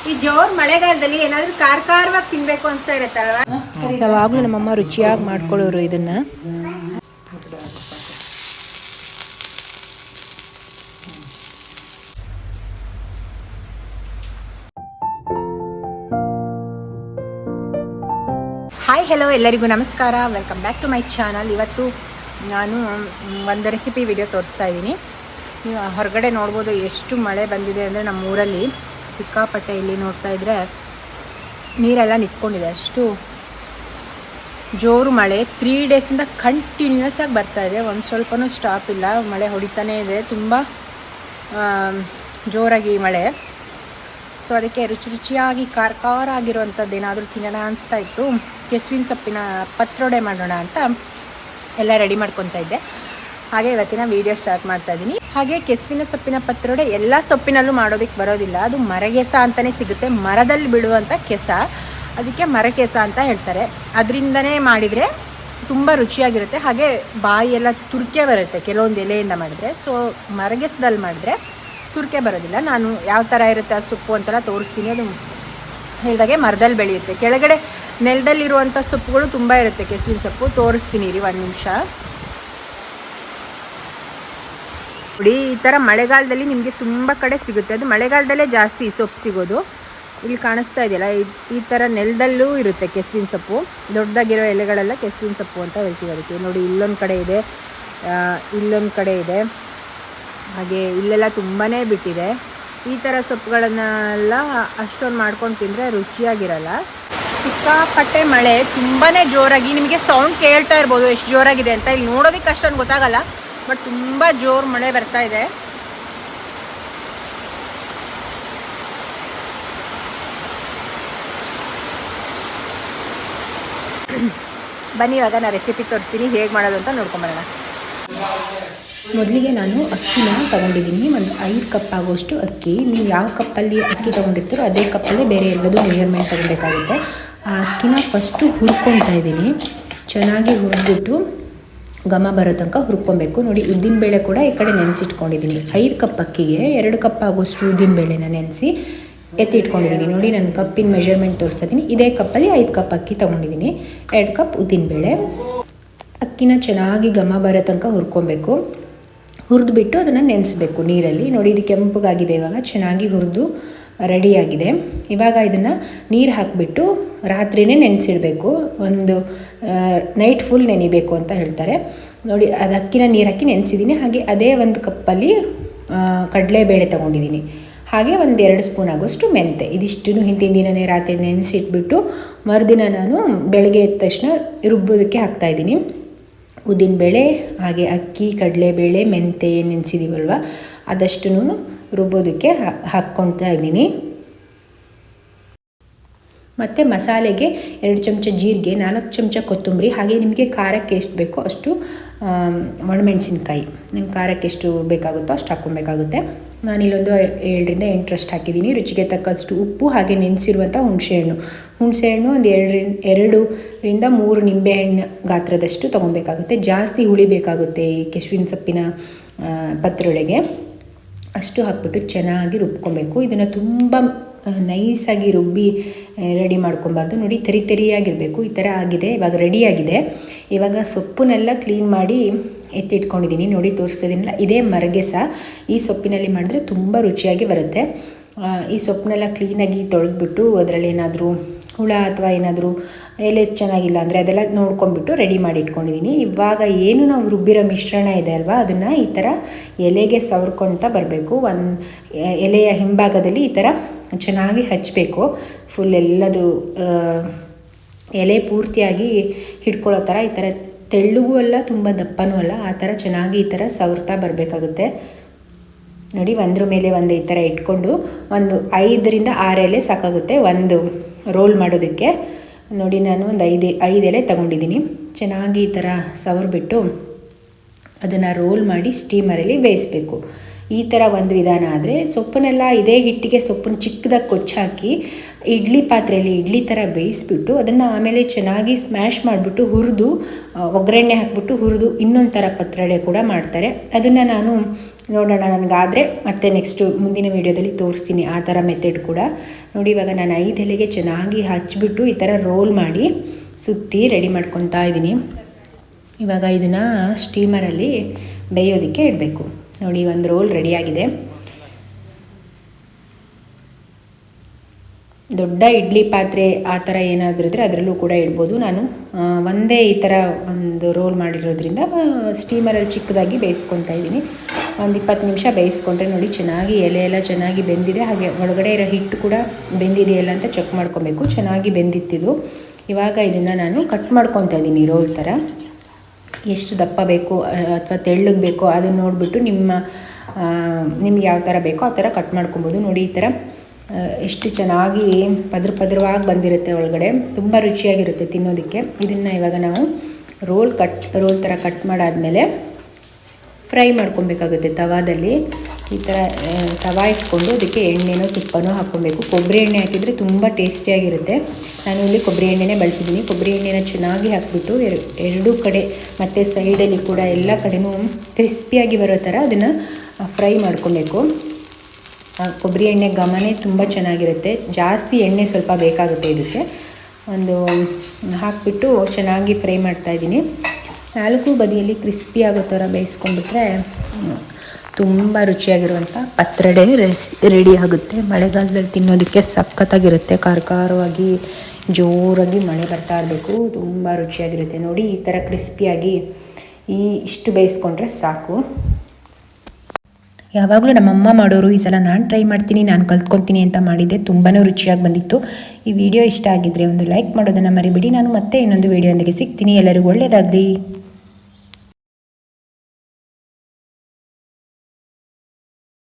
ಈ ಜೋರ್ ಮಳೆಗಾಲದಲ್ಲಿ ಏನಾದರೂ ಖಾರವಾಗಿ ತಿನ್ಬೇಕು ಅನ್ಸ್ತಾ ಇರುತ್ತಲ್ವಾ? ಯಾವಾಗಲೂ ನಮ್ಮಮ್ಮ ರುಚಿಯಾಗಿ ಮಾಡ್ಕೊಳ್ಳೋರು ಇದನ್ನ. ಹಾಯ್ ಹೆಲೋ ಎಲ್ಲರಿಗೂ ನಮಸ್ಕಾರ, welcome back to my channel. ಇವತ್ತು ನಾನು ಒಂದು ರೆಸಿಪಿ ವಿಡಿಯೋ ತೋರಿಸ್ತಾ ಇದ್ದೀನಿ. ನೀವು ಹೊರಗಡೆ ನೋಡ್ಬೋದು ಎಷ್ಟು ಮಳೆ ಬಂದಿದೆ ಅಂದರೆ ನಮ್ಮ ಊರಲ್ಲಿ ಸಿಕ್ಕಾಪಟ್ಟೆ. ಇಲ್ಲಿ ನೋಡ್ತಾ ಇದ್ದರೆ ನೀರೆಲ್ಲ ನಿಂತ್ಕೊಂಡಿದೆ, ಅಷ್ಟು ಜೋರು ಮಳೆ. 3 ಡೇಸಿಂದ ಕಂಟಿನ್ಯೂಸ್ ಆಗಿ ಬರ್ತಾಯಿದೆ, ಒಂದು ಸ್ವಲ್ಪನೂ ಸ್ಟಾಪ್ ಇಲ್ಲ. ಮಳೆ ಹೊಡಿತಾನೇ ಇದೆ, ತುಂಬ ಜೋರಾಗಿ ಮಳೆ. ಸೊ ಅದಕ್ಕೆ ರುಚಿಯಾಗಿ ಖಾರ ಆಗಿರುವಂಥದ್ದು ಏನಾದರೂ ತಿನ್ನೋಣ ಅನಿಸ್ತಾ ಇತ್ತು. ಕೆಸುವಿನ ಸೊಪ್ಪಿನ ಪತ್ರೊಡೆ ಮಾಡೋಣ ಅಂತ ಎಲ್ಲ ರೆಡಿ ಮಾಡ್ಕೊತಾ ಇದ್ದೆ. ಹಾಗೆ ಇವತ್ತಿನ ವೀಡಿಯೋ ಸ್ಟಾರ್ಟ್ ಮಾಡ್ತಾ ಇದ್ದೀನಿ. ಹಾಗೆ ಕೆಸುವಿನ ಸೊಪ್ಪಿನ ಪತ್ರೊಡೆ ಎಲ್ಲ ಸೊಪ್ಪಿನಲ್ಲೂ ಮಾಡೋದಕ್ಕೆ ಬರೋದಿಲ್ಲ, ಅದು ಮರಗೆಸ ಅಂತಲೇ ಸಿಗುತ್ತೆ, ಮರದಲ್ಲಿ ಬಿಡುವಂಥ ಕೆಸ, ಅದಕ್ಕೆ ಮರಕೆಸ ಅಂತ ಹೇಳ್ತಾರೆ. ಅದರಿಂದನೇ ಮಾಡಿದರೆ ತುಂಬ ರುಚಿಯಾಗಿರುತ್ತೆ. ಹಾಗೆ ಬಾಯಿಯೆಲ್ಲ ತುರ್ಕೆ ಬರುತ್ತೆ ಕೆಲವೊಂದು ಎಲೆಯಿಂದ ಮಾಡಿದರೆ. ಸೊ ಮರಗೆಸದಲ್ಲಿ ಮಾಡಿದ್ರೆ ತುರ್ಕೆ ಬರೋದಿಲ್ಲ. ನಾನು ಯಾವ ಥರ ಇರುತ್ತೆ ಆ ಸೊಪ್ಪು ಅಂತೆಲ್ಲ ತೋರಿಸ್ತೀನಿ. ಅದು ಹೇಳಿದಾಗೆ ಮರದಲ್ಲಿ ಬೆಳೆಯುತ್ತೆ, ಕೆಳಗಡೆ ನೆಲದಲ್ಲಿರುವಂಥ ಸೊಪ್ಪುಗಳು ತುಂಬ ಇರುತ್ತೆ. ಕೆಸುವಿನ ಸೊಪ್ಪು ತೋರಿಸ್ತೀನಿ ರೀ, 1 ನಿಮಿಷ ನೋಡಿ. ಈ ಥರ ಮಳೆಗಾಲದಲ್ಲಿ ನಿಮಗೆ ತುಂಬ ಕಡೆ ಸಿಗುತ್ತೆ, ಅದು ಮಳೆಗಾಲದಲ್ಲೇ ಜಾಸ್ತಿ ಸೊಪ್ಪು ಸಿಗೋದು. ಇಲ್ಲಿ ಕಾಣಿಸ್ತಾ ಇದೆಯಲ್ಲ, ಈ ಥರ ನೆಲದಲ್ಲೂ ಇರುತ್ತೆ ಕೆಸುವಿನ ಸೊಪ್ಪು. ದೊಡ್ಡದಾಗಿರೋ ಎಲೆಗಳೆಲ್ಲ ಕೆಸುವಿನ ಸೊಪ್ಪು ಅಂತ ಹೇಳ್ತೀವಿ ಅದಕ್ಕೆ. ನೋಡಿ ಇಲ್ಲೊಂದು ಕಡೆ ಇದೆ, ಇಲ್ಲೊಂದು ಕಡೆ ಇದೆ, ಹಾಗೆ ಇಲ್ಲೆಲ್ಲ ತುಂಬಾ ಬಿಟ್ಟಿದೆ. ಈ ಥರ ಸೊಪ್ಪುಗಳನ್ನೆಲ್ಲ ಅಷ್ಟೊಂದು ಮಾಡ್ಕೊಂಡು ತಿಂದರೆ ರುಚಿಯಾಗಿರಲ್ಲ. ಸಿಕ್ಕಾಪಟ್ಟೆ ಮಳೆ, ತುಂಬಾ ಜೋರಾಗಿ, ನಿಮಗೆ ಸೌಂಡ್ ಕೇಳ್ತಾ ಇರ್ಬೋದು ಎಷ್ಟು ಜೋರಾಗಿದೆ ಅಂತ. ಇಲ್ಲಿ ನೋಡೋದಕ್ಕೆ ಅಷ್ಟೊಂದು ಗೊತ್ತಾಗಲ್ಲ, ಬಟ್ ತುಂಬ ಜೋರು ಮಳೆ ಬರ್ತಾ ಇದೆ. ಬನ್ನಿ ಇವಾಗ ನಾನು ರೆಸಿಪಿ ತೋರಿಸ್ತೀನಿ, ಹೇಗೆ ಮಾಡೋದು ಅಂತ ನೋಡ್ಕೊಂಬರೋಣ. ಮೊದಲಿಗೆ ನಾನು ಅಕ್ಕಿನ ತೊಗೊಂಡಿದ್ದೀನಿ. ಒಂದು 5 ಕಪ್ ಆಗೋಷ್ಟು ಅಕ್ಕಿ. ನೀವು ಯಾವ ಕಪ್ಪಲ್ಲಿ ಅಕ್ಕಿ ತೊಗೊಂಡಿರ್ತೀರೋ ಅದೇ ಕಪ್ಪಲ್ಲಿ ಬೇರೆ ಎಲ್ಲದೂ ಮೆಜರ್ಮೆಂಟ್ ತೊಗೊಬೇಕಾಗುತ್ತೆ. ಆ ಅಕ್ಕಿನ ಫಸ್ಟು ಹುರ್ಕೊತಾ ಇದ್ದೀನಿ. ಚೆನ್ನಾಗಿ ಹುರಿದ್ಬಿಟ್ಟು ಘಮ ಬರೋ ತನಕ ಹುರ್ಕೊಬೇಕು. ನೋಡಿ ಉದ್ದಿನಬೇಳೆ ಕೂಡ ಈ ಕಡೆ ನೆನೆಸಿಟ್ಕೊಂಡಿದ್ದೀನಿ. 5 ಕಪ್ ಅಕ್ಕಿಗೆ 2 ಕಪ್ ಆಗೋಷ್ಟು ಉದ್ದಿನಬೇಳೆನ ನೆನೆಸಿ ಎತ್ತಿಟ್ಕೊಂಡಿದ್ದೀನಿ. ನೋಡಿ ನಾನು ಕಪ್ಪಿನ ಮೆಜರ್ಮೆಂಟ್ ತೋರಿಸ್ತಾ ಇದ್ದೀನಿ. ಇದೇ ಕಪ್ಪಲ್ಲಿ 5 ಕಪ್ ಅಕ್ಕಿ ತೊಗೊಂಡಿದ್ದೀನಿ. 2 ಕಪ್ ಉದ್ದಿನಬೇಳೆ. ಅಕ್ಕಿನ ಚೆನ್ನಾಗಿ ಘಮ ಬರೋ ತನಕ ಹುರ್ಕೊಬೇಕು. ಹುರಿದ್ಬಿಟ್ಟು ಅದನ್ನು ನೆನೆಸ್ಬೇಕು ನೀರಲ್ಲಿ. ನೋಡಿ ಇದು ಕೆಂಪಗಾಗಿದೆ, ಇವಾಗ ಚೆನ್ನಾಗಿ ಹುರಿದು ರೆಡಿಯಾಗಿದೆ. ಇವಾಗ ಇದನ್ನು ನೀರು ಹಾಕಿಬಿಟ್ಟು ರಾತ್ರಿಯೇ ನೆನೆಸಿಡಬೇಕು. ಒಂದು ನೈಟ್ ಫುಲ್ ನೆನಿಬೇಕು ಅಂತ ಹೇಳ್ತಾರೆ. ನೋಡಿ ಅದು ಅಕ್ಕಿನ ನೀರು ಹಾಕಿ ನೆನೆಸಿದ್ದೀನಿ. ಹಾಗೆ ಅದೇ ಒಂದು ಕಪ್ಪಲ್ಲಿ ಕಡಲೆಬೇಳೆ ತೊಗೊಂಡಿದ್ದೀನಿ. ಹಾಗೆ 1-2 ಸ್ಪೂನ್ ಆಗೋಷ್ಟು ಮೆಂತೆ. ಇದಿಷ್ಟು ಹಿಂದಿನ ದಿನವೇ ರಾತ್ರಿ ನೆನೆಸಿಟ್ಬಿಟ್ಟು ಮರುದಿನ ನಾನು ಬೆಳಗ್ಗೆ ಎದ್ದ ತಕ್ಷಣ ರುಬ್ಬೋದಕ್ಕೆ ಹಾಕ್ತಾಯಿದ್ದೀನಿ. ಉದ್ದಿನಬೇಳೆ ಹಾಗೆ ಅಕ್ಕಿ, ಕಡಲೆಬೇಳೆ, ಮೆಂತೆ ಏನು ನೆನೆಸಿದ್ದೀವಲ್ವ ಅದಷ್ಟು ರುಬ್ಬೋದಕ್ಕೆ ಹಾಕ್ಕೊಳ್ತಾ ಇದ್ದೀನಿ. ಮತ್ತು ಮಸಾಲೆಗೆ 2 ಚಮಚ ಜೀರಿಗೆ, 4 ಚಮಚ ಕೊತ್ತಂಬರಿ, ಹಾಗೆ ನಿಮಗೆ ಖಾರಕ್ಕೆ ಎಷ್ಟು ಬೇಕೋ ಅಷ್ಟು ಒಣಮೆಣಸಿನ್ಕಾಯಿ. ನಿಮ್ಮ ಖಾರಕ್ಕೆ ಎಷ್ಟು ಬೇಕಾಗುತ್ತೋ ಅಷ್ಟು ಹಾಕ್ಕೊಬೇಕಾಗುತ್ತೆ. ನಾನಿಲ್ಲೊಂದು 7-8 ಹಾಕಿದ್ದೀನಿ. ರುಚಿಗೆ ತಕ್ಕಷ್ಟು ಉಪ್ಪು, ಹಾಗೆ ನೆನೆಸಿರುವಂಥ ಹುಣಸೆಹಣ್ಣು ಒಂದು 2-3 ನಿಂಬೆಹಣ್ಣು ಗಾತ್ರದಷ್ಟು ತೊಗೊಬೇಕಾಗುತ್ತೆ. ಜಾಸ್ತಿ ಹುಳಿ ಬೇಕಾಗುತ್ತೆ ಈ ಕೆಸುವಿನ ಸೊಪ್ಪಿನ ಪತ್ರೊಡೆಗೆ. ಅಷ್ಟು ಹಾಕ್ಬಿಟ್ಟು ಚೆನ್ನಾಗಿ ರುಬ್ಕೊಬೇಕು. ಇದನ್ನು ತುಂಬ ನೈಸಾಗಿ ರುಬ್ಬಿ ರೆಡಿ ಮಾಡ್ಕೊಬಾರ್ದು. ನೋಡಿ ತರಿಯಾಗಿರಬೇಕು. ಈ ಥರ ಆಗಿದೆ, ಇವಾಗ ರೆಡಿಯಾಗಿದೆ. ಇವಾಗ ಸೊಪ್ಪನ್ನೆಲ್ಲ ಕ್ಲೀನ್ ಮಾಡಿ ಎತ್ತಿಟ್ಕೊಂಡಿದ್ದೀನಿ. ನೋಡಿ ತೋರಿಸ್ತಿದ್ದೀನಲ್ಲ, ಇದೇ ಮರಗೆಸ. ಈ ಸೊಪ್ಪಿನಲ್ಲಿ ಮಾಡಿದ್ರೆ ತುಂಬ ರುಚಿಯಾಗಿ ಬರುತ್ತೆ. ಈ ಸೊಪ್ಪನ್ನೆಲ್ಲ ಕ್ಲೀನಾಗಿ ತೊಳೆದ್ಬಿಟ್ಟು ಅದರಲ್ಲಿ ಏನಾದರೂ ಹುಳ ಅಥವಾ ಏನಾದರೂ ಎಲೆ ಚೆನ್ನಾಗಿಲ್ಲ ಅಂದರೆ ಅದೆಲ್ಲ ನೋಡ್ಕೊಂಬಿಟ್ಟು ರೆಡಿ ಮಾಡಿ ಇಟ್ಕೊಂಡಿದ್ದೀನಿ. ಇವಾಗ ಏನು ನಾವು ರುಬ್ಬಿರೋ ಮಿಶ್ರಣ ಇದೆ ಅಲ್ವಾ, ಅದನ್ನು ಈ ಥರ ಎಲೆಗೆ ಸವರ್ಕೊಳ್ತಾ ಬರಬೇಕು. ಒಂದು ಎಲೆಯ ಹಿಂಭಾಗದಲ್ಲಿ ಈ ಥರ ಚೆನ್ನಾಗಿ ಹಚ್ಚಬೇಕು. ಫುಲ್ ಎಲ್ಲದು ಎಲೆ ಪೂರ್ತಿಯಾಗಿ ಹಿಡ್ಕೊಳ್ಳೋ ಥರ, ಈ ಥರ ತೆಳ್ಳಗೂ ಅಲ್ಲ ತುಂಬ ದಪ್ಪನೂ ಅಲ್ಲ, ಆ ಥರ ಚೆನ್ನಾಗಿ ಈ ಥರ ಸವರ್ತಾ ಬರಬೇಕಾಗುತ್ತೆ. ನೋಡಿ ಒಂದ್ರ ಮೇಲೆ ಒಂದು ಈ ಥರ ಇಟ್ಕೊಂಡು ಒಂದು 5-6 ಎಲೆ ಸಾಕಾಗುತ್ತೆ ಒಂದು ರೋಲ್ ಮಾಡೋದಕ್ಕೆ. ನೋಡಿ ನಾನು ಒಂದು 5 ಎಲೆ ತಗೊಂಡಿದ್ದೀನಿ. ಚೆನ್ನಾಗಿ ಈ ಥರ ಸವರ್ಬಿಟ್ಟು ಅದನ್ನು ರೋಲ್ ಮಾಡಿ ಸ್ಟೀಮರಲ್ಲಿ ಬೇಯಿಸಬೇಕು. ಈ ಥರ ಒಂದು ವಿಧಾನ ಆದರೆ, ಸೊಪ್ಪನ್ನೆಲ್ಲ ಇದೇ ಹಿಟ್ಟಿಗೆ ಸೊಪ್ಪನ್ನು ಚಿಕ್ಕದಾಗಿ ಕೊಚ್ಚಾಕಿ ಇಡ್ಲಿ ಪಾತ್ರೆಯಲ್ಲಿ ಇಡ್ಲಿ ಥರ ಬೇಯಿಸ್ಬಿಟ್ಟು ಅದನ್ನು ಆಮೇಲೆ ಚೆನ್ನಾಗಿ ಸ್ಮ್ಯಾಶ್ ಮಾಡಿಬಿಟ್ಟು ಹುರಿದು ಒಗ್ಗರಣೆ ಹಾಕ್ಬಿಟ್ಟು ಹುರಿದು ಇನ್ನೊಂದು ಥರ ಪತ್ರೊಡೆ ಕೂಡ ಮಾಡ್ತಾರೆ. ಅದನ್ನು ನಾನು ನೋಡೋಣ, ನನಗಾದರೆ ಮತ್ತೆ ನೆಕ್ಸ್ಟು ಮುಂದಿನ ವೀಡಿಯೋದಲ್ಲಿ ತೋರಿಸ್ತೀನಿ ಆ ಥರ ಮೆಥಡ್ ಕೂಡ. ನೋಡಿ ಇವಾಗ ನಾನು 5 ಎಲೆಗೆ ಚೆನ್ನಾಗಿ ಹಚ್ಬಿಟ್ಟು ಈ ಥರ ರೋಲ್ ಮಾಡಿ ಸುತ್ತಿ ರೆಡಿ ಮಾಡ್ಕೊತಾ ಇದ್ದೀನಿ. ಇವಾಗ ಇದನ್ನು ಸ್ಟೀಮರಲ್ಲಿ ಬೇಯೋದಕ್ಕೆ ಇಡಬೇಕು. ನೋಡಿ ಒಂದು ರೋಲ್ ರೆಡಿಯಾಗಿದೆ. ದೊಡ್ಡ ಇಡ್ಲಿ ಪಾತ್ರೆ ಆ ಥರ ಏನಾದರೂ ಇದ್ದರೆ ಅದರಲ್ಲೂ ಕೂಡ ಇಡ್ಬೋದು. ನಾನು ಒಂದೇ ಈ ಥರ ಒಂದು ರೋಲ್ ಮಾಡಿರೋದ್ರಿಂದ ಸ್ಟೀಮರಲ್ಲಿ ಚಿಕ್ಕದಾಗಿ ಬೇಯಿಸ್ಕೊತಾ ಇದ್ದೀನಿ. ಒಂದು 20 ನಿಮಿಷ ಬೇಯಿಸ್ಕೊಂಡ್ರೆ ನೋಡಿ ಚೆನ್ನಾಗಿ ಎಲೆ ಎಲ್ಲ ಚೆನ್ನಾಗಿ ಬೆಂದಿದೆ. ಹಾಗೆ ಒಳಗಡೆ ಇರೋ ಹಿಟ್ಟು ಕೂಡ ಬೆಂದಿದೆಯಲ್ಲ ಅಂತ ಚೆಕ್ ಮಾಡ್ಕೊಬೇಕು. ಚೆನ್ನಾಗಿ ಬೆಂದಿತ್ತಿದ್ದು. ಇವಾಗ ಇದನ್ನು ನಾನು ಕಟ್ ಮಾಡ್ಕೊತಾ ಇದ್ದೀನಿ ರೋಲ್ ಥರ. ಎಷ್ಟು ದಪ್ಪ ಬೇಕು ಅಥವಾ ತೆಳ್ಳಗೆ ಬೇಕೋ ಅದನ್ನು ನೋಡಿಬಿಟ್ಟು ನಿಮ್ಗೆ ಯಾವ ಥರ ಬೇಕೋ ಆ ಥರ ಕಟ್ ಮಾಡ್ಕೊಬೋದು. ನೋಡಿ ಈ ಥರ ಎಷ್ಟು ಚೆನ್ನಾಗಿ ಪದ್ರವಾಗಿ ಬಂದಿರುತ್ತೆ ಒಳಗಡೆ. ತುಂಬ ರುಚಿಯಾಗಿರುತ್ತೆ ತಿನ್ನೋದಕ್ಕೆ. ಇದನ್ನು ಇವಾಗ ನಾವು ರೋಲ್ ಥರ ಕಟ್ ಮಾಡಾದಮೇಲೆ ಫ್ರೈ ಮಾಡ್ಕೊಬೇಕಾಗುತ್ತೆ ತವಾದಲ್ಲಿ. ಈ ಥರ ತವಾ ಇಟ್ಕೊಂಡು ಅದಕ್ಕೆ ಎಣ್ಣೆನೋ ತುಪ್ಪನೋ ಹಾಕ್ಕೊಬೇಕು. ಕೊಬ್ಬರಿ ಎಣ್ಣೆ ಹಾಕಿದರೆ ತುಂಬ ಟೇಸ್ಟಿಯಾಗಿರುತ್ತೆ. ನಾನು ಇಲ್ಲಿ ಕೊಬ್ಬರಿ ಎಣ್ಣೆನೇ ಬಳಸಿದ್ದೀನಿ. ಕೊಬ್ಬರಿ ಎಣ್ಣೆನ ಚೆನ್ನಾಗಿ ಹಾಕಿಬಿಟ್ಟು ಎರಡೂ ಕಡೆ ಮತ್ತು ಸೈಡಲ್ಲಿ ಕೂಡ ಎಲ್ಲ ಕಡೆನೂ ಕ್ರಿಸ್ಪಿಯಾಗಿ ಬರೋ ಥರ ಅದನ್ನು ಫ್ರೈ ಮಾಡ್ಕೊಬೇಕು. ಕೊಬ್ಬರಿ ಎಣ್ಣೆ ಘಮನೇ ತುಂಬ ಚೆನ್ನಾಗಿರುತ್ತೆ. ಜಾಸ್ತಿ ಎಣ್ಣೆ ಸ್ವಲ್ಪ ಬೇಕಾಗುತ್ತೆ ಇದಕ್ಕೆ. ಒಂದು ಹಾಕಿಬಿಟ್ಟು ಚೆನ್ನಾಗಿ ಫ್ರೈ ಮಾಡ್ತಾಯಿದ್ದೀನಿ. 4 ಬದಿಯಲ್ಲಿ ಕ್ರಿಸ್ಪಿ ಆಗೋ ಥರ ಬೇಯಿಸ್ಕೊಂಡ್ಬಿಟ್ರೆ ತುಂಬ ರುಚಿಯಾಗಿರುವಂಥ ಪತ್ರೊಡೆ ರೆಡಿ ಆಗುತ್ತೆ. ಮಳೆಗಾಲದಲ್ಲಿ ತಿನ್ನೋದಕ್ಕೆ ಸಖತ್ತಾಗಿರುತ್ತೆ. ಖಾರವಾಗಿ ಜೋರಾಗಿ ಮಳೆ ಬರ್ತಾ ಇರಬೇಕು. ತುಂಬ ರುಚಿಯಾಗಿರುತ್ತೆ. ನೋಡಿ ಈ ಥರ ಕ್ರಿಸ್ಪಿಯಾಗಿ ಇಷ್ಟು ಬೇಯಿಸ್ಕೊಂಡ್ರೆ ಸಾಕು. ಯಾವಾಗಲೂ ನಮ್ಮಮ್ಮ ಮಾಡೋರು, ಈ ಸಲ ನಾನು ಟ್ರೈ ಮಾಡ್ತೀನಿ, ನಾನು ಕಲ್ತ್ಕೊತೀನಿ ಅಂತ ಮಾಡಿದ್ದೆ. ತುಂಬಾ ರುಚಿಯಾಗಿ ಬಂದಿತ್ತು. ಈ ವಿಡಿಯೋ ಇಷ್ಟ ಆಗಿದ್ದರೆ ಒಂದು ಲೈಕ್ ಮಾಡೋದನ್ನು ಮರಿಬೇಡಿ. ನಾನು ಮತ್ತೆ ಇನ್ನೊಂದು ವಿಡಿಯೋದೊಂದಿಗೆ ಸಿಗ್ತೀನಿ. ಎಲ್ಲರಿಗೂ ಒಳ್ಳೆಯದಾಗಲಿ.